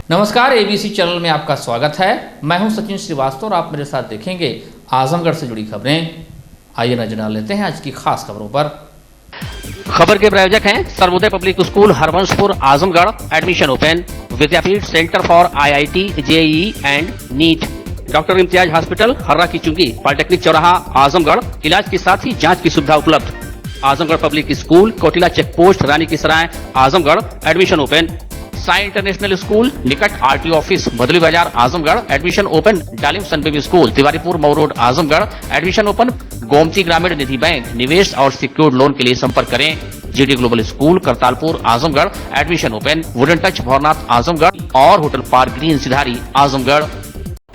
नमस्कार, ABC channel में आपका स्वागत है। मैं हूं सचिन श्रीवास्तव और आप मेरे साथ देखेंगे आजमगढ़ से जुड़ी खबरें। आइए नजर डाल लेते हैं आज की खास खबरों पर। खबर के प्रायोजक हैं Sarvodaya public school Harvanshpur Azamgarh. Admission open. Vidyapeeth centre for IIT JEE and NEET. Doctor Imtiaz hospital Harra की चुंगी, पॉलिटेक्निक चौराहा आजमगढ़। इलाज के साथ ही जांच की सुविधा उपलब्ध। Azamgarh public school Kotila check post Rani की Sarai Azamgarh. Admission open. Sai international school निकट RTO office Badli Bazar Azamgarh. Admission open. Dalim sun baby school Tiwaripur Mau road Azamgarh. Admission open. Gomti Gramin Nidhi bank निवेश और सिक्योर्ड लोन के लिए संपर्क करें। GD global school Kartalpur Azamgarh. Admission open. Wooden touch Bhaurnath Azamgarh और hotel park green Sidhari Azamgarh.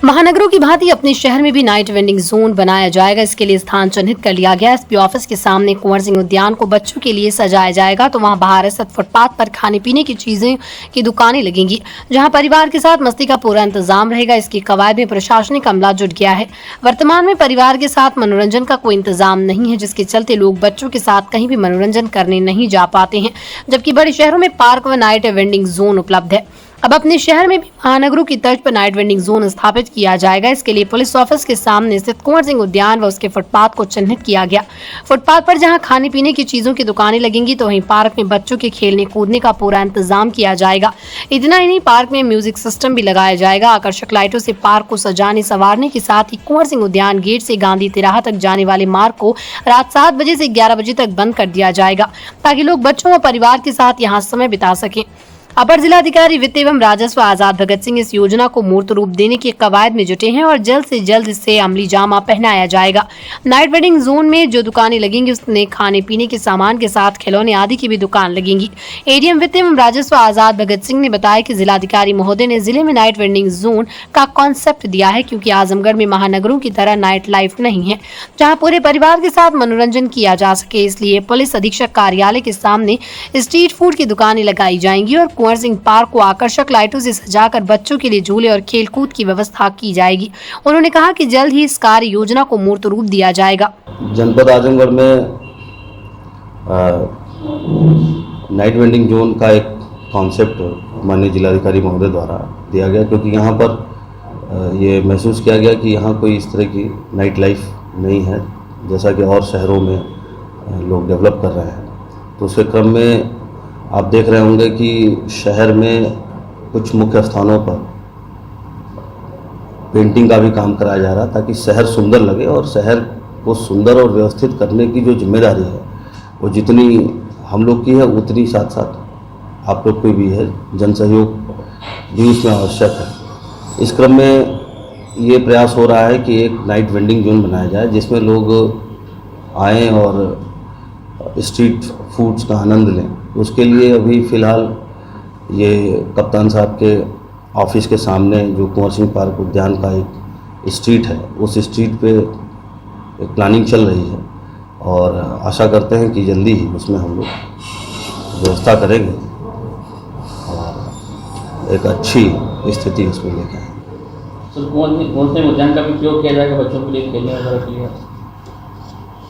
महानगरों की भांति अपने शहर में भी नाइट वेंडिंग जोन बनाया जाएगा। इसके लिए स्थान चिन्हित कर लिया गया। SP ऑफिस के सामने कुंवर सिंह उद्यान को बच्चों के लिए सजाया जाएगा, तो वहां बाहर स्थित फुटपाथ पर खाने पीने की चीजें की दुकानें लगेंगी, जहां परिवार के साथ मस्ती का पूरा इंतजाम रहेगा। इसकी कवायद में प्रशासनिक अमला जुट गया है। वर्तमान में परिवार के साथ मनोरंजन का कोई इंतजाम नहीं है, जिसके चलते लोग बच्चों के साथ कहीं भी मनोरंजन करने नहीं जा पाते हैं, जबकि बड़े शहरों में पार्क व नाइट वेंडिंग जोन उपलब्ध है। अब अपने शहर में भी महानगरों की तर्ज पर नाइट वेंडिंग जोन स्थापित किया जाएगा। इसके लिए पुलिस ऑफिस के सामने स्थित कुंवर सिंह उद्यान व उसके फुटपाथ को चिन्हित किया गया। फुटपाथ पर जहां खाने पीने की चीजों की दुकानें लगेंगी, तो वहीं पार्क में बच्चों के खेलने कूदने का पूरा इंतजाम किया जाएगा। इतना ही नहीं, पार्क में म्यूजिक सिस्टम भी लगाया जाएगा। आकर्षक लाइटों से पार्क को सजाने संवारने के साथ ही कुंवर सिंह उद्यान गेट से गांधी तिराहा तक जाने वाले मार्ग को रात 7 बजे से 11 बजे तक बंद कर दिया जाएगा, ताकि लोग बच्चों व परिवार के साथ यहाँ समय बिता सकें। अपर जिलाधिकारी वित्त एवं राजस्व आजाद भगत सिंह इस योजना को मूर्त रूप देने की कवायद में जुटे हैं और जल्द से जल्द इससे अमली जामा पहनाया जाएगा। नाइट वेंडिंग जोन में जो दुकानें लगेंगी, उसमें खाने पीने के सामान के साथ खिलौने आदि की भी दुकान लगेंगी। ADM वित्त एवं राजस्व आजाद भगत सिंह ने बताया कि जिलाधिकारी महोदय ने जिले में नाइट वेंडिंग जोन का कॉन्सेप्ट दिया है, क्योंकि आजमगढ़ में महानगरों की तरह नाइट लाइफ नहीं है, जहाँ पूरे परिवार के साथ मनोरंजन किया जा सके। इसलिए पुलिस अधीक्षक कार्यालय के सामने स्ट्रीट फूड की दुकानें लगाई जाएंगी और कुंवर सिंह पार्क को आकर्षक लाइटों से सजाकर बच्चों के लिए झूले और खेलकूद की व्यवस्था की जाएगी। उन्होंने कहा कि जल्द ही इस कार्य योजना को मूर्त रूप दिया जाएगा। जनपद आजमगढ़ में नाइट वेंडिंग जोन का एक कॉन्सेप्ट माननीय जिलाधिकारी महोदय द्वारा दिया गया, क्योंकि यहाँ पर ये महसूस किया गया कि यहाँ कोई इस तरह की नाइट लाइफ नहीं है, जैसा कि और शहरों में लोग डेवलप कर रहे हैं। तो उसके क्रम में आप देख रहे होंगे कि शहर में कुछ मुख्य स्थानों पर पेंटिंग का भी काम कराया जा रहा, ताकि शहर सुंदर लगे। और शहर को सुंदर और व्यवस्थित करने की जो जिम्मेदारी है, वो जितनी हम लोग की है, उतनी साथ साथ आप लोग की भी है। जन सहयोग भी उसमें आवश्यक है। इस क्रम में ये प्रयास हो रहा है कि एक नाइट वेंडिंग जोन बनाया जाए, जिसमें लोग आएँ और स्ट्रीट फूड्स का आनंद लें। उसके लिए अभी फ़िलहाल ये कप्तान साहब के ऑफिस के सामने जो कुंवर सिंह पार्क उद्यान का एक स्ट्रीट है, उस स्ट्रीट पे एक प्लानिंग चल रही है और आशा करते हैं कि जल्दी ही उसमें हम लोग व्यवस्था करेंगे और एक अच्छी स्थिति उसमें लेकर आएंगे। सर, कुंवर सिंह उद्यान का भी उपयोग किया जाएगा बच्चों के लिए खेलने वगैरह के लिए?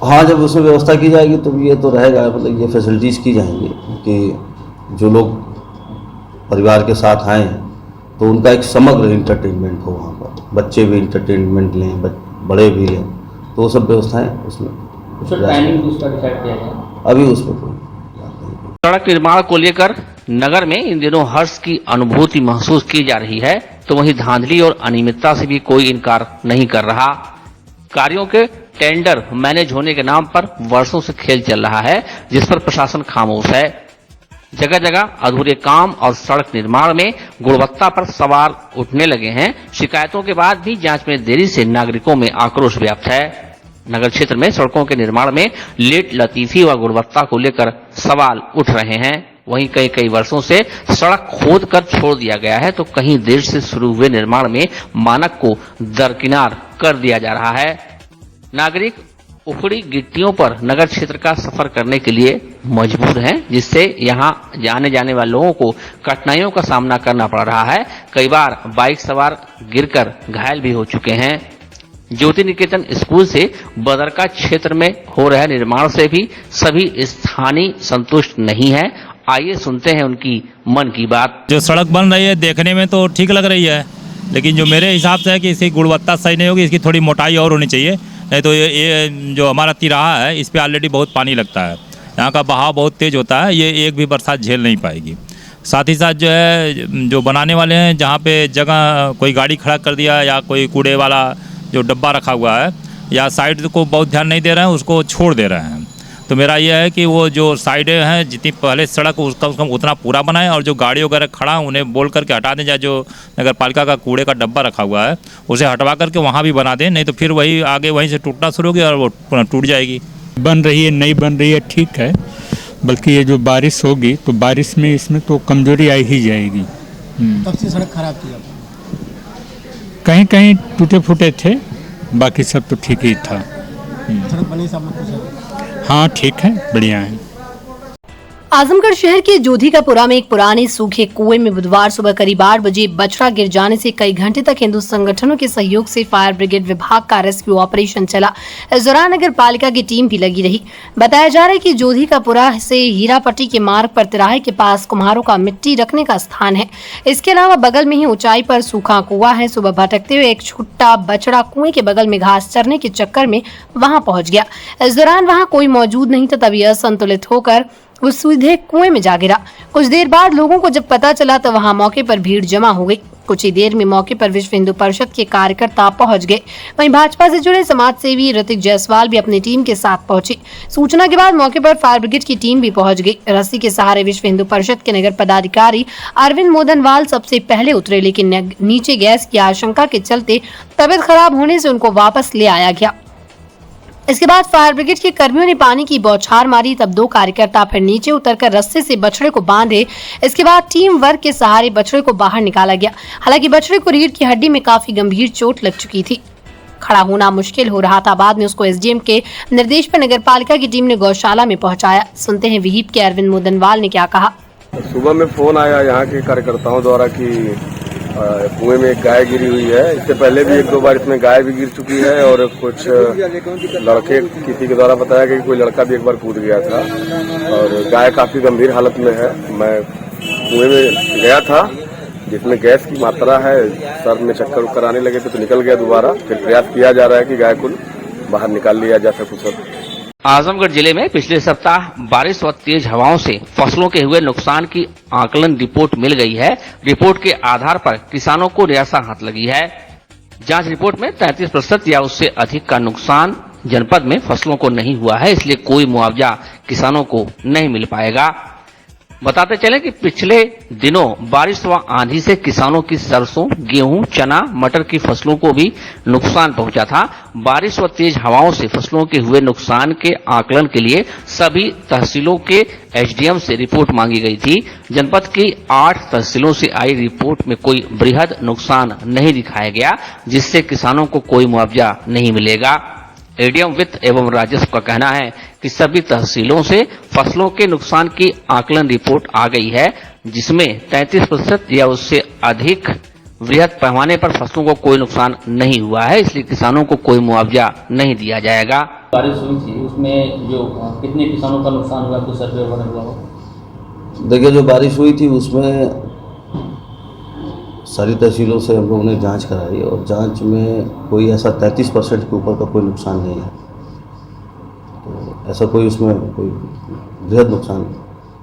हाँ, जब उसमें व्यवस्था की जाएगी तो ये तो रहेगा, मतलब ये फैसिलिटीज़ की जाएंगी कि जो लोग परिवार के साथ आएँ तो उनका एक समग्र इंटरटेनमेंट हो। वहाँ पर बच्चे भी इंटरटेनमेंट लें, बड़े भी लें, तो वो सब व्यवस्थाएं उसमें। टाइमिंग उसका डिसाइड किया जाएगा? अभी उसमें कोई बात नहीं। सड़क निर्माण को लेकर नगर में इन दिनों हर्ष की अनुभूति महसूस की जा रही है, तो वहीं धांधली और अनियमितता से भी कोई इनकार नहीं कर रहा। कार्यों के टेंडर मैनेज होने के नाम पर वर्षों से खेल चल रहा है, जिस पर प्रशासन खामोश है। जगह जगह अधूरे काम और सड़क निर्माण में गुणवत्ता पर सवाल उठने लगे हैं। शिकायतों के बाद भी जांच में देरी से नागरिकों में आक्रोश व्याप्त है। नगर क्षेत्र में सड़कों के निर्माण में लेट लतीफी व गुणवत्ता को लेकर सवाल उठ रहे हैं। वहीं कई वर्षों से सड़क खोद कर छोड़ दिया गया है, तो कहीं देर से शुरू हुए निर्माण में मानक को दरकिनार कर दिया जा रहा है। नागरिक उखड़ी गिट्टियों पर नगर क्षेत्र का सफर करने के लिए मजबूर हैं, जिससे यहां आने जाने वाले लोगों को कठिनाइयों का सामना करना पड़ रहा है। कई बार बाइक सवार गिरकर घायल भी हो चुके हैं। ज्योति निकेतन स्कूल से बदरका क्षेत्र में हो रहे निर्माण से भी सभी स्थानीय संतुष्ट नहीं है आइए सुनते हैं उनकी मन की बात। जो सड़क बन रही है देखने में तो ठीक लग रही है, लेकिन जो मेरे हिसाब से है कि इसकी गुणवत्ता सही नहीं होगी, इसकी थोड़ी मोटाई और होनी चाहिए। नहीं तो ये जो हमारा तिराहा है इस पे ऑलरेडी बहुत पानी लगता है, यहाँ का बहाव बहुत तेज़ होता है, ये एक भी बरसात झेल नहीं पाएगी। साथ ही साथ जो है जो बनाने वाले हैं, जहाँ पे जगह कोई गाड़ी खड़ा कर दिया या कोई कूड़े वाला जो डब्बा रखा हुआ है या साइड को बहुत ध्यान नहीं दे रहे हैं, उसको छोड़ दे रहे हैं। तो मेरा यह है कि वो जो साइडें हैं जितनी पहले सड़क उसका उतना पूरा बनाएं, और जो गाड़ी वगैरह खड़ा उन्हें बोल करके हटा दें, या जो नगर पालिका का कूड़े का डब्बा रखा हुआ है उसे हटवा करके वहाँ भी बना दें, नहीं तो फिर वही आगे वहीं से टूटना शुरू होगी और वो टूट जाएगी। बन रही है नहीं बन रही है ठीक है, बल्कि ये जो बारिश होगी तो बारिश में इसमें तो कमजोरी आई ही जाएगी। तब से सड़क खराब थी, कहीं कहीं टूटे फूटे थे, बाकी सब तो ठीक ही था। सड़क बनी सब कुछ है। हाँ ठीक है, बढ़िया है। आजमगढ़ शहर के जोधिकापुरा में एक पुराने सूखे कुएं में बुधवार सुबह करीब 8 बजे बछड़ा गिर जाने से कई घंटे तक हिंदू संगठनों के सहयोग से फायर ब्रिगेड विभाग का रेस्क्यू ऑपरेशन चला। इस दौरान नगर पालिका की टीम भी लगी रही। बताया जा रहा है कि जोधिकापुरा से हीरापट्टी के मार्ग पर तिराहे के पास कुम्हारों का मिट्टी रखने का स्थान है। इसके अलावा बगल में ही ऊंचाई पर सूखा कुआं है। सुबह भटकते हुए एक छोटा बछड़ा कुएं के बगल में घास चरने के चक्कर में वहां पहुंच गया। इस दौरान वहां कोई मौजूद नहीं था, तभी असंतुलित होकर वो सीधे कुएं में जा गिरा। कुछ देर बाद लोगों को जब पता चला तो वहां मौके पर भीड़ जमा हो गई। कुछ ही देर में मौके पर विश्व हिंदू परिषद के कार्यकर्ता पहुंच गए। वहीं भाजपा से जुड़े समाज सेवी ऋतिक जायसवाल भी अपनी टीम के साथ पहुंचे। सूचना के बाद मौके पर फायर ब्रिगेड की टीम भी पहुंच गई। रस्सी के सहारे विश्व हिंदू परिषद के नगर पदाधिकारी अरविंद मोदनवाल सबसे पहले उतरे, लेकिन नीचे गैस की आशंका के चलते तबियत खराब होने से उनको वापस ले आया गया। इसके बाद फायर ब्रिगेड के कर्मियों ने पानी की बौछार मारी, तब 2 कार्यकर्ता फिर नीचे उतरकर रस्से से बछड़े को बांधे। इसके बाद टीम वर्क के सहारे बछड़े को बाहर निकाला गया। हालांकि बछड़े को रीढ़ की हड्डी में काफी गंभीर चोट लग चुकी थी, खड़ा होना मुश्किल हो रहा था। बाद में उसको एसडीएम के निर्देश पर नगर पालिका की टीम ने गौशाला में पहुंचाया। सुनते हैं विहिप के अरविंद मोदनवाल ने क्या कहा। सुबह में फोन आया यहाँ के कार्यकर्ताओं द्वारा कि कुएं में एक गाय गिरी हुई है। इससे पहले भी 1-2 बार इसमें गाय भी गिर चुकी है, और कुछ लड़के किसी के द्वारा बताया कि कोई लड़का भी एक बार कूद गया था, और गाय काफी गंभीर हालत में है। मैं कुएं में गया था जिसमें गैस की मात्रा है, सर में चक्कर आने लगे थे तो निकल गया दोबारा। फिर प्रयास किया जा रहा है कि गाय को बाहर निकाल लिया जा सके। आजमगढ़ जिले में पिछले सप्ताह बारिश व तेज हवाओं से फसलों के हुए नुकसान की आकलन रिपोर्ट मिल गई है। रिपोर्ट के आधार पर किसानों को रियासत हाथ लगी है। जांच रिपोर्ट में 33% या उससे अधिक का नुकसान जनपद में फसलों को नहीं हुआ है, इसलिए कोई मुआवजा किसानों को नहीं मिल पाएगा। बताते चले कि पिछले दिनों बारिश व आंधी से किसानों की सरसों, गेहूं, चना, मटर की फसलों को भी नुकसान पहुंचा था। बारिश व तेज हवाओं से फसलों के हुए नुकसान के आकलन के लिए सभी तहसीलों के एसडीएम से रिपोर्ट मांगी गई थी। जनपद की 8 तहसीलों से आई रिपोर्ट में कोई बृहद नुकसान नहीं दिखाया गया, जिससे किसानों को कोई मुआवजा नहीं मिलेगा। एडीएम वित्त एवं राजस्व का कहना है कि सभी तहसीलों से फसलों के नुकसान की आकलन रिपोर्ट आ गई है, जिसमें 33% या उससे अधिक वृहद पैमाने पर फसलों को कोई नुकसान नहीं हुआ है, इसलिए किसानों को कोई मुआवजा नहीं दिया जाएगा। बारिश हुई थी उसमें जो कितने किसानों का नुकसान हुआ, कुछ सर्वे बना हुआ हो? देखिए, जो बारिश हुई थी उसमें सारी तहसीलों से हम लोगों ने जांच कराई, और जांच में कोई ऐसा 33% के ऊपर का कोई नुकसान नहीं है। तो ऐसा कोई उसमें कोई बृहद नुकसान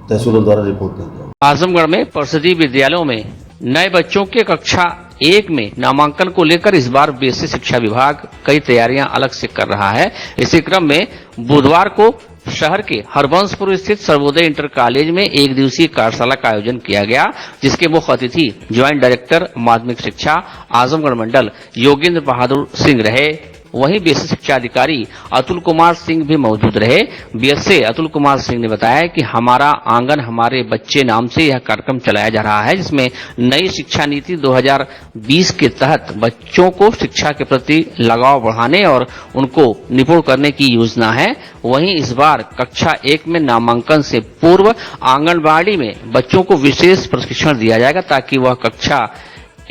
तहसीलों द्वारा रिपोर्ट नहीं किया। आजमगढ़ में परिषदीय विद्यालयों में नए बच्चों के कक्षा 1 में नामांकन को लेकर इस बार बेसिक शिक्षा विभाग कई तैयारियां अलग से कर रहा है। इसी क्रम में बुधवार को शहर के हरबंसपुर स्थित सर्वोदय इंटर कॉलेज में 1 दिवसीय कार्यशाला का आयोजन किया गया, जिसके मुख्य अतिथि ज्वाइंट डायरेक्टर माध्यमिक शिक्षा आजमगढ़ मंडल योगेंद्र बहादुर सिंह रहे। वहीं बेसिक शिक्षा अधिकारी अतुल कुमार सिंह भी मौजूद रहे। बीएसए अतुल कुमार सिंह ने बताया कि हमारा आंगन हमारे बच्चे नाम से यह कार्यक्रम चलाया जा रहा है, जिसमें नई शिक्षा नीति 2020 के तहत बच्चों को शिक्षा के प्रति लगाव बढ़ाने और उनको निपुण करने की योजना है। वहीं इस बार कक्षा 1 में नामांकन से पूर्व आंगनबाड़ी में बच्चों को विशेष प्रशिक्षण दिया जाएगा, ताकि वह कक्षा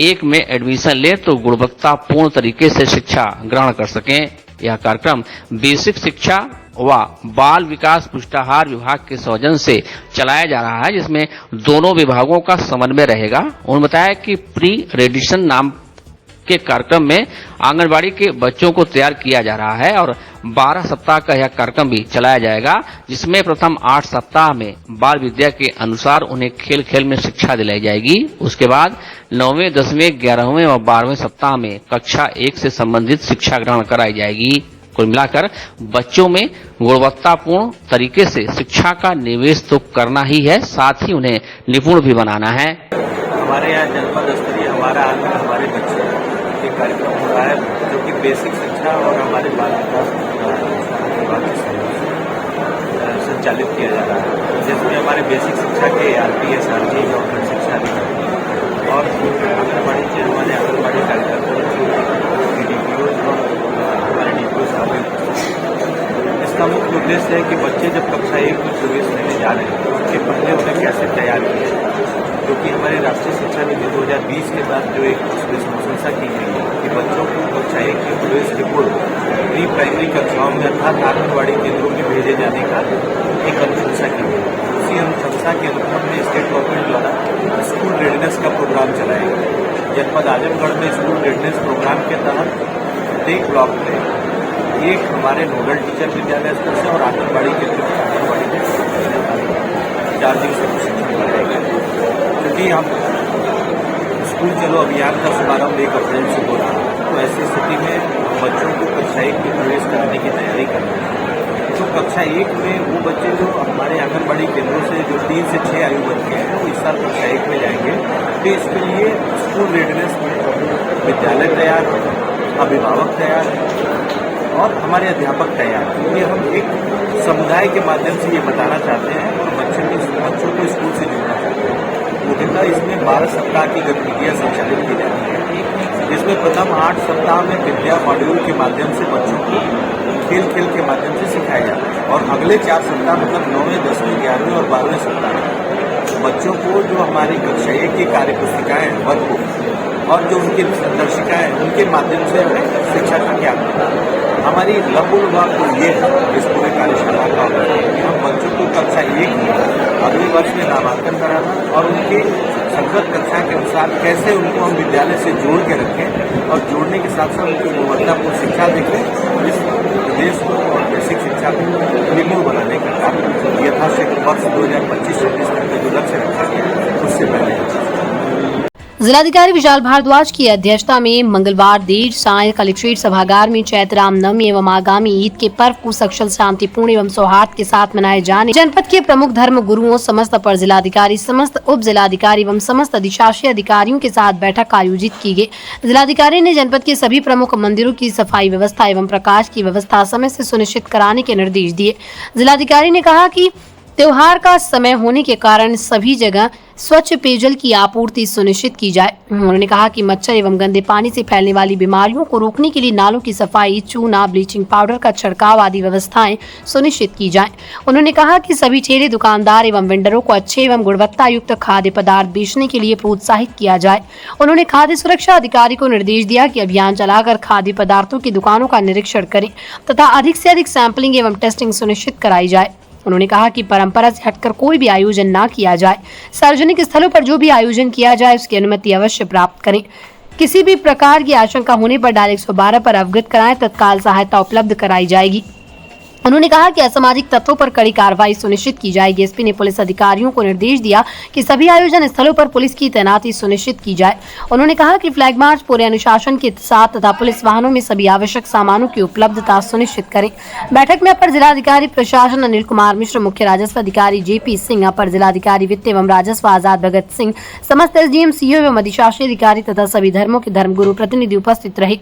1 में एडमिशन ले तो गुणवत्तापूर्ण तरीके से शिक्षा ग्रहण कर सकें। यह कार्यक्रम बेसिक शिक्षा व बाल विकास पुष्टाहार विभाग के सौजन्य से चलाया जा रहा है, जिसमें दोनों विभागों का समन्वय रहेगा। उन्होंने बताया कि प्री रेडिशन नाम के कार्यक्रम में आंगनबाड़ी के बच्चों को तैयार किया जा रहा है और 12 सप्ताह का यह कार्यक्रम भी चलाया जाएगा, जिसमें प्रथम 8 सप्ताह में बाल विद्या के अनुसार उन्हें खेल खेल में शिक्षा दिलाई जाएगी। उसके बाद 9वें, 10वें, 11वें और 12वें सप्ताह में कक्षा 1 से संबंधित शिक्षा ग्रहण कराई जाएगी। कुल मिलाकर बच्चों में गुणवत्तापूर्ण तरीके से शिक्षा का निवेश तो करना ही है, साथ ही उन्हें निपुण भी बनाना है। हमारे यहाँ जनपद स्तरीय हमारा आंगन हमारे बच्चे एक कार्यक्रम हो रहा है, जो कि बेसिक शिक्षा और हमारे बाल विकास विभाग के सहयोग से संचालित किया जा रहा है, जिसमें हमारे बेसिक शिक्षा के RPS, RG और खंड शिक्षा अधिकारी और आंगनबाड़ी के हमारे आंगनबाड़ी कार्यकर्ता DPO और हमारे DPO साहब। इसका मुख्य उद्देश्य है कि बच्चे जब कक्षा 1 में प्रवेश लेने जा रहे हैं तो उसके पहले उन्हें कैसे तैयार किया जाए, क्योंकि हमारे राष्ट्रीय शिक्षा नीति 2020 के बाद जो एक अनुशंसा की गई है कि बच्चों को कक्षा 1 के प्रवेश के पूर्व प्री प्राइमरी कक्षाओं में अर्थात आंगनबाड़ी केंद्रों में भेजे जाने का एक अनुशंसा की गई। उसी अनुशंसा के अनुक्रम में स्टेट गवर्नमेंट द्वारा स्कूल रेडीनेस का प्रोग्राम चलाया गया। जनपद आजमगढ़ में स्कूल रेडीनेस प्रोग्राम के तहत प्रत्येक ब्लॉक में एक हमारे नोडल टीचर विद्यालय स्तर से और आंगनबाड़ी केंद्र की आंगनबाड़ी में 4 दिन से प्रशिक्षण कराया गया, क्योंकि हम स्कूल चलो अभियान का शुभारंभ 1 अप्रैल से हो रहा है। तो ऐसी स्थिति में बच्चों को कक्षा 1 में प्रवेश करने की तैयारी करनी है। तो कक्षा 1 में वो बच्चे जो हमारे आंगनबाड़ी केंद्रों से जो 3 से 6 आयु वर्ग के हैं वो इस साल कक्षा 1 में जाएंगे। तो इसके लिए स्कूल रेडीनेस में विद्यालय तैयार है, अभिभावक तैयार है और हमारे अध्यापक तैयार है। ये हम एक समुदाय के माध्यम से ये बताना चाहते हैं और बच्चों को स्कूल से जोड़ना चाहते हैं। मुख्यतः इसमें 12 सप्ताह की गतिविधियां संचालित की जाती हैं, जिसमें प्रथम 8 सप्ताह में विद्या मॉड्यूल के माध्यम से बच्चों को खेल के माध्यम से सिखाया जाता है और अगले 4 सप्ताह मतलब 9वें, 10वें, 11वें और 12वें सप्ताह बच्चों को जो हमारी कक्षा 1 की कार्य पुस्तिकाएं हैं वर्क और जो उनकी दर्शिकाएं हैं उनके माध्यम से हमें शिक्षा का ज्ञान देता है। हमारी लघु विभाग को ये है इस पूरे कार्यशाला का कि हम बच्चों को कक्षा 1 में अगले वर्ष में नामांकन कराना और उनके संगत कक्षा के अनुसार कैसे उनको हम विद्यालय से जोड़ के रखें और जोड़ने के साथ साथ उनकी गुणवत्तापूर्ण शिक्षा देखें। इस प्रदेश को और बेसिक शिक्षा को निपुण बनाने का कार्य यथाशीघ्र वर्ष 2025-26 तक का जो लक्ष्य रखा गया उससे पहले। जिलाधिकारी विशाल भारद्वाज की अध्यक्षता में मंगलवार देर सायं कलेक्ट्रेट सभागार में चैत्र रामनवमी एवं आगामी ईद के पर्व को सकुशल शांतिपूर्ण एवं सौहार्द के साथ मनाए जाने जनपद के प्रमुख धर्म गुरुओं, समस्त अपर जिलाधिकारी, समस्त उप जिलाधिकारी एवं समस्त अधिशासी अधिकारियों के साथ बैठक आयोजित की गई। जिलाधिकारी ने जनपद के सभी प्रमुख मंदिरों की सफाई व्यवस्था एवं प्रकाश की व्यवस्था समय से सुनिश्चित कराने के निर्देश दिए। जिलाधिकारी ने कहा कि त्योहार का समय होने के कारण सभी जगह स्वच्छ पेयजल की आपूर्ति सुनिश्चित की जाए। उन्होंने कहा कि मच्छर एवं गंदे पानी से फैलने वाली बीमारियों को रोकने के लिए नालों की सफाई, चूना, ब्लीचिंग पाउडर का छिड़काव आदि व्यवस्थाएं सुनिश्चित की जाएं। उन्होंने कहा कि सभी ठेले दुकानदार एवं वेंडरों को अच्छे एवं गुणवत्ता युक्त खाद्य पदार्थ बेचने के लिए प्रोत्साहित किया जाए। उन्होंने खाद्य सुरक्षा अधिकारी को निर्देश दिया कि अभियान चलाकर खाद्य पदार्थों की दुकानों का निरीक्षण करें तथा अधिक से अधिक सैंपलिंग एवं टेस्टिंग सुनिश्चित कराई जाए। उन्होंने कहा कि परंपरा से हटकर कोई भी आयोजन ना किया जाए। सार्वजनिक स्थलों पर जो भी आयोजन किया जाए उसकी अनुमति अवश्य प्राप्त करें। किसी भी प्रकार की आशंका होने पर डायल 112 पर अवगत कराएं, तत्काल सहायता उपलब्ध कराई जाएगी। उन्होंने कहा कि असामाजिक तत्वों पर कड़ी कार्रवाई सुनिश्चित की जाएगी। एसपी ने पुलिस अधिकारियों को निर्देश दिया कि सभी आयोजन स्थलों पर पुलिस की तैनाती सुनिश्चित की जाए। उन्होंने कहा कि फ्लैग मार्च पूरे अनुशासन के साथ तथा पुलिस वाहनों में सभी आवश्यक सामानों की उपलब्धता सुनिश्चित करें। बैठक में अपर जिलाधिकारी प्रशासन अनिल कुमार मिश्र, मुख्य राजस्व अधिकारी JP सिंह, अपर जिलाधिकारी वित्त एवं राजस्व आजाद भगत सिंह, समस्त SDM, CO एवं अधिशासी अधिकारी तथा सभी धर्मों के धर्मगुरु प्रतिनिधि उपस्थित रहे।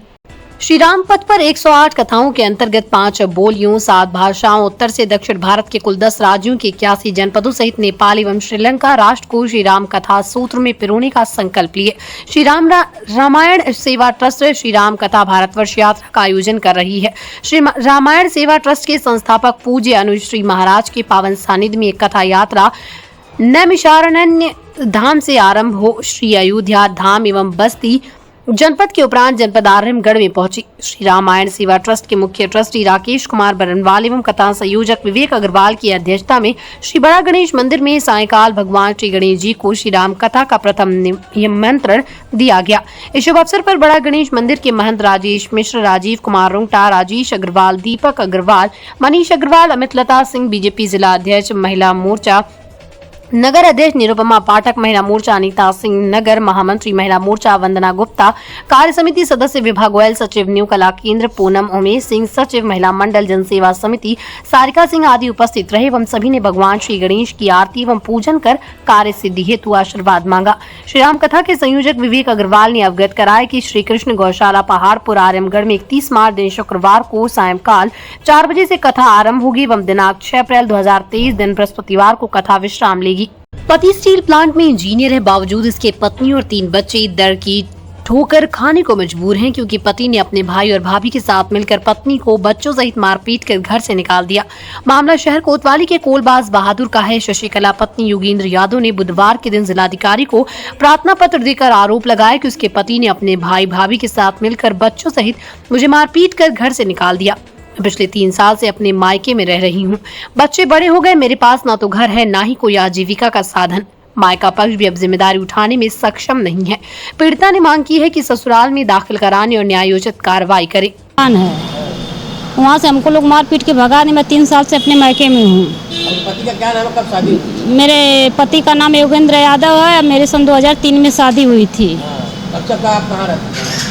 श्री राम पथ पर 108 कथाओं के अंतर्गत 5 बोलियों, 7 भाषाओं, उत्तर से दक्षिण भारत के कुल 10 राज्यों के 81 जनपदों सहित नेपाल एवं श्रीलंका राष्ट्र को श्री राम कथा सूत्र में पिरोने का संकल्प लिए श्री रामायण सेवा ट्रस्ट श्री राम कथा भारतवर्ष यात्रा का आयोजन कर रही है। श्री रामायण सेवा ट्रस्ट के संस्थापक पूज्य अनुश्री महाराज के पावन सानिध्य में एक कथा यात्रा नैमिषारण्य धाम से आरंभ हो श्री अयोध्या धाम एवं बस्ती जनपद के उपरांत जनपद आजमगढ़ में पहुंची। श्री रामायण सेवा ट्रस्ट के मुख्य ट्रस्टी राकेश कुमार बरनवाल एवं कथा संयोजक विवेक अग्रवाल की अध्यक्षता में श्री बड़ा गणेश मंदिर में सायंकाल भगवान श्री गणेश जी को श्री राम कथा का प्रथम निमंत्रण दिया गया। इस शुभ अवसर पर बड़ा गणेश मंदिर के महंत राजेश मिश्र, राजीव कुमार रुंगटा, राजेश अग्रवाल, दीपक अग्रवाल, मनीष अग्रवाल, अमित लता सिंह, बीजेपी जिला अध्यक्ष महिला मोर्चा नगर अध्यक्ष निरुपमा पाठक, महिला मोर्चा अनीता सिंह, नगर महामंत्री महिला मोर्चा वंदना गुप्ता, कार्य समिति सदस्य विभा गोयल, सचिव न्यू कला केंद्र पूनम उमेश सिंह, सचिव महिला मंडल जनसेवा समिति सारिका सिंह आदि उपस्थित रहे एवं सभी ने भगवान श्री गणेश की आरती एवं पूजन कर कार्य सिद्धि हेतु आशीर्वाद मांगा। श्री राम कथा के संयोजक विवेक अग्रवाल ने अवगत कराया कि श्री कृष्ण गौशाला पहाड़पुर आजमगढ़ में 31 मार्च दिन शुक्रवार को सायंकाल 4 बजे से कथा आरंभ होगी एवं दिनांक 6 अप्रैल 2023 दिन बृहस्पतिवार को कथा विश्राम लेगी। पति स्टील प्लांट में इंजीनियर है, बावजूद इसके पत्नी और 3 बच्चे दर की ठोकर खाने को मजबूर हैं क्योंकि पति ने अपने भाई और भाभी के साथ मिलकर पत्नी को बच्चों सहित मारपीट कर घर से निकाल दिया। मामला शहर कोतवाली के कोलबाज बहादुर का है। शशिकला पत्नी योगेंद्र यादव ने बुधवार के दिन जिलाधिकारी को प्रार्थना पत्र देकर आरोप लगाया कि उसके पति ने अपने भाई भाभी के साथ मिलकर बच्चों सहित मुझे मारपीट कर घर से निकाल दिया। पिछले 3 साल से अपने मायके में रह रही हूँ। बच्चे बड़े हो गए, मेरे पास ना तो घर है ना ही कोई आजीविका का साधन। मायका पक्ष भी अब जिम्मेदारी उठाने में सक्षम नहीं है। पीड़िता ने मांग की है कि ससुराल में दाखिल कराने और न्यायोचित कार्रवाई करे। वहाँ से हमको लोग मार पीट के भगा दे। मैं 3 साल से अपने मायके में हूँ। पति का क्या नाम है, कब शादी हुई? मेरे पति का नाम योगेंद्र यादव है। मेरे सन 2003 में शादी हुई थी। अच्छा, आप कहाँ रहते हैं?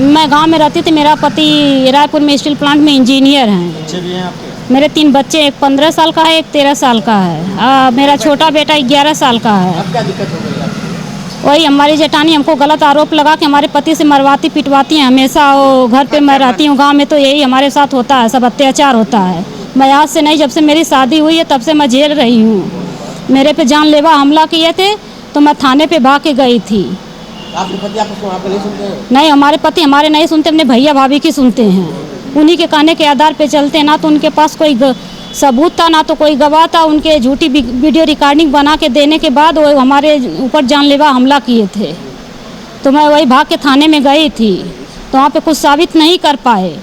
मैं गांव में रहती थी। मेरा पति रायपुर में स्टील प्लांट में इंजीनियर हैं। बच्चे भी हैं आपके? मेरे 3 बच्चे, एक 15 साल का है, एक 13 साल का है। मेरा छोटा बेटा 11 साल का है। अब क्या दिक्कत हो गई आपको? वही हमारी जेठानी हमको गलत आरोप लगा कि हमारे पति से मरवाती पिटवाती हैं हमेशा। वो घर पे मैं रहती हूँ, गाँव में तो यही हमारे साथ होता है, सब अत्याचार होता है। मैं आज से नहीं, जब से मेरी शादी हुई है तब से मैं झेल रही हूँ। मेरे पे जानलेवा हमला किए थे तो मैं थाने पे भाग के गई थी। आपके पति आपको नहीं सुनते हैं? नहीं, हमारे पति हमारे नहीं सुनते, अपने भैया भाभी की सुनते हैं। उन्हीं के कहने के आधार पे चलते हैं। ना तो उनके पास कोई सबूत था, ना तो कोई गवाह था। उनके झूठी वीडियो रिकॉर्डिंग बना के देने के बाद वो हमारे ऊपर जानलेवा हमला किए थे। तो मैं वही भाग के थाने में गई थी, तो वहाँ पे कुछ साबित नहीं कर पाए।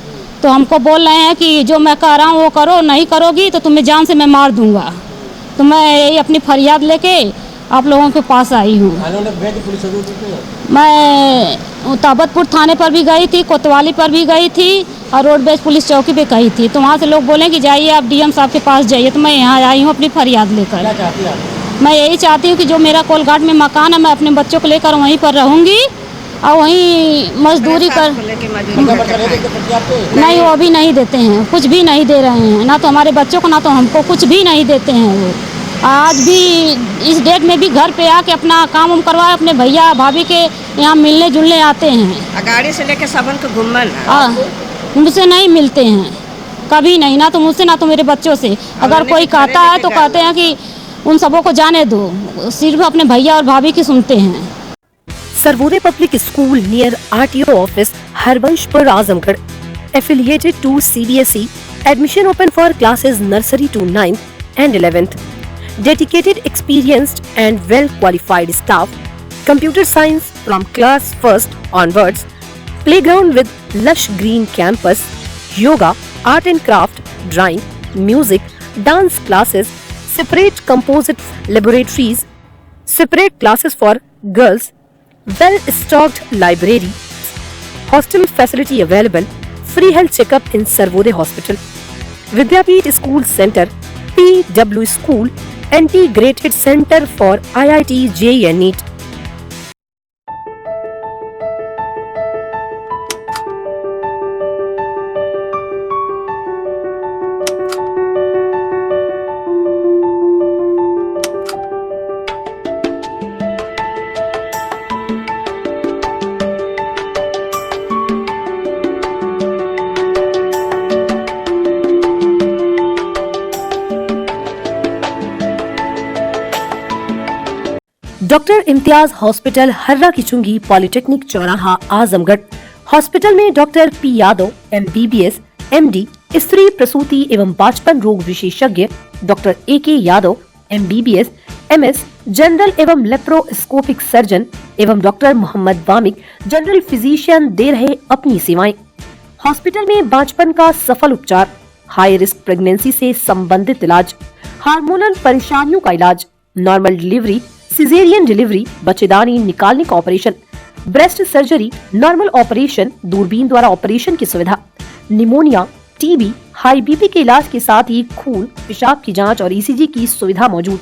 तो हमको बोल रहे हैं कि जो मैं कह रहा हूँ वो करो, नहीं करोगी तो तुम्हें जान से मैं मार दूँगा। तो मैं यही अपनी फरियाद लेके आप लोगों के पास आई हूँ। मैं ताबतपुर थाने पर भी गई थी, कोतवाली पर भी गई थी और रोडवेज पुलिस चौकी पे गई थी। तो वहाँ से लोग बोले कि जाइए आप डीएम साहब के पास जाइए। तो मैं यहाँ आई हूँ अपनी फरियाद लेकर। क्या चाहती हैं आप? मैं यही चाहती हूँ कि जो मेरा कोलघाट में मकान है, मैं अपने बच्चों को लेकर वहीं पर रहूँगी और वहीं मजदूरी कर। नहीं, वो भी नहीं देते हैं, कुछ भी नहीं दे रहे हैं। ना तो हमारे बच्चों को, ना तो हमको कुछ भी नहीं देते हैं। वो आज भी इस डेट में भी घर पे आके अपना काम वाम करवाए। अपने भैया भाभी के यहाँ मिलने जुलने आते हैं। गाड़ी से लेके सबन को घूमन मुझसे नहीं मिलते हैं, कभी नहीं। ना तो मुझसे ना तो मेरे बच्चों से। अगर कोई कहता है तो कहते हैं कि उन सबों को जाने दो, सिर्फ अपने भैया और भाभी की सुनते हैं। Sarvodaya public school near RTO office Harbanspur Azamgarh affiliated to CBSE. Admission open for classes nursery to 9th and 11th. Dedicated, experienced and well qualified staff. Computer science from class 1st onwards. Playground with lush green campus. Yoga, art and craft, drawing, music, dance classes. Separate composite laboratories. Separate classes for girls. Well stocked library. Hostel facility available. Free health checkup in Sarvodaya Hospital. Vidyapeeth School Center. PW School. Integrated Center for IIT JEE and NEET. Doctor Imtiaz hospital Harra की चुंगी polytechnic चौराहा Azamgarh. Hospital में doctor P Yadav MBBS MD स्त्री प्रसूति एवं बचपन रोग विशेषज्ञ, doctor AK Yadav MBBS MS general एवं लेप्रोस्कोपिक सर्जन एवं doctor Mohammad Wamiq general physician दे रहे अपनी सेवाएं। हॉस्पिटल में बांझपन का सफल उपचार, हाई रिस्क प्रेगनेंसी से संबंधित इलाज, हार्मोनल परेशानियों का इलाज, नॉर्मल डिलीवरी, सिजेरियन डिलीवरी, बच्चेदानी निकालने का operation, breast surgery, normal operation, दूरबीन द्वारा ऑपरेशन की सुविधा, निमोनिया, टीबी, हाई बीपी के इलाज के साथ ही खून, पेशाब की जांच और ईसीजी की सुविधा मौजूद।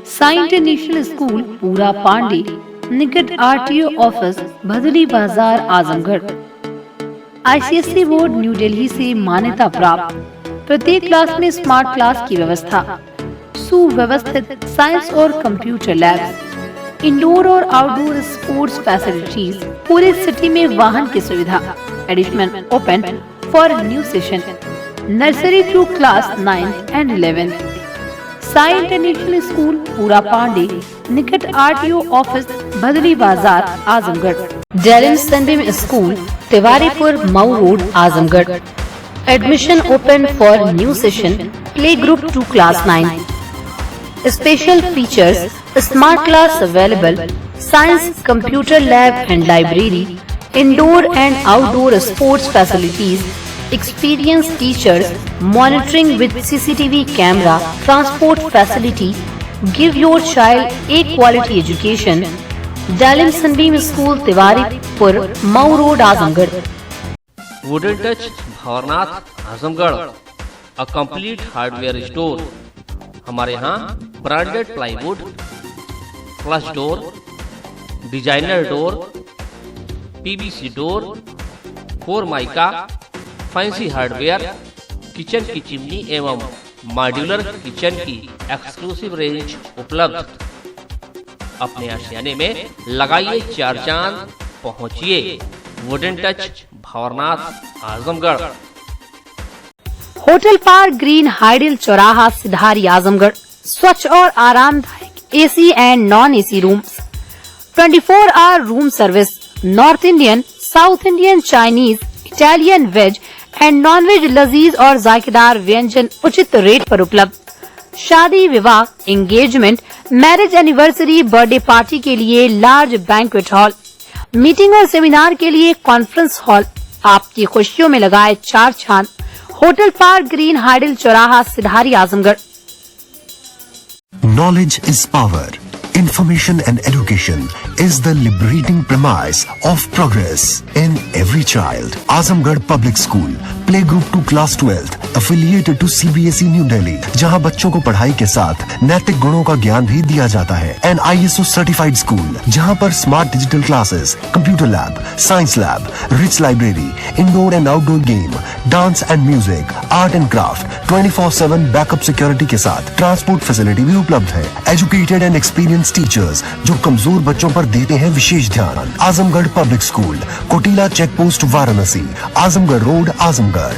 साई इंटरनेशनल स्कूल पूरा पांडे निकट RTO office Bhadli Bazar Azamgarh. ICSE board new Delhi से मान्यता प्राप्त, प्रत्येक क्लास में स्मार्ट क्लास की व्यवस्था, सुव्यवस्थित साइंस और कंप्यूटर लैब्स, इंडोर और आउटडोर स्पोर्ट्स फैसिलिटीज, पूरे सिटी में वाहन की सुविधा, admission open for new session, nursery to class 9th and 11th। Sai international school Pura Pande निकट आरटीओ ऑफिस भदली बाजार आजमगढ़। डेरिन sunbeam school Tiwaripur Mau road Azamgarh. Admission open for new session, play group to class 9। Special features, smart class available, science computer lab and library, indoor and outdoor sports facilities, experienced teachers, monitoring with CCTV camera, transport facility. Give your child a quality education. Dalim Sunbeam School, Tiwaripur, Mau Road, Azamgarh. Wooden touch Bhavarnath Azamgarh, a complete hardware store. हमारे यहाँ branded plywood, flush door, designer door, PVC door, formica, fancy hardware, kitchen की chimney एवं modular kitchen की exclusive range उपलब्ध। अपने आशियाने में लगाइए 4 चांद, पहुंचिए wooden touch Bhavarnath Azamgarh. Hotel park green hydel चौराहा सिधारी आजमगढ़। स्वच्छ और आरामदायक AC and non AC rooms, 24 hour room service, north Indian, south Indian, Chinese, Italian, veg and non veg लजीज और जायकेदार व्यंजन उचित रेट पर उपलब्ध। शादी, विवाह, engagement, marriage anniversary, birthday party के लिए लार्ज बैंक्वेट हॉल, मीटिंग और सेमिनार के लिए कॉन्फ्रेंस हॉल। आपकी खुशियों में लगाए 4 चांद। होटल पार्क ग्रीन हाइडल चौराहा Sidhari Azamgarh. Knowledge is power. Information and education is the liberating premise of progress in every child. Azamgarh Public School, playgroup to class 12th, affiliated to CBSE New Delhi, जहां बच्चों को पढ़ाई के साथ नैतिक गुणों का ज्ञान भी दिया जाता है। An ISO certified school, जहां पर smart digital classes, computer lab, science lab, rich library, indoor and outdoor game, dance and music, art and craft, 24/7 backup security के साथ ट्रांसपोर्ट फैसिलिटी भी उपलब्ध है। एजुकेटेड एंड एक्सपीरियंस टीचर्स जो कमजोर बच्चों पर देते हैं विशेष ध्यान। Azamgarh public school, Kotila check post, Varanasi, Azamgarh road, Azamgarh.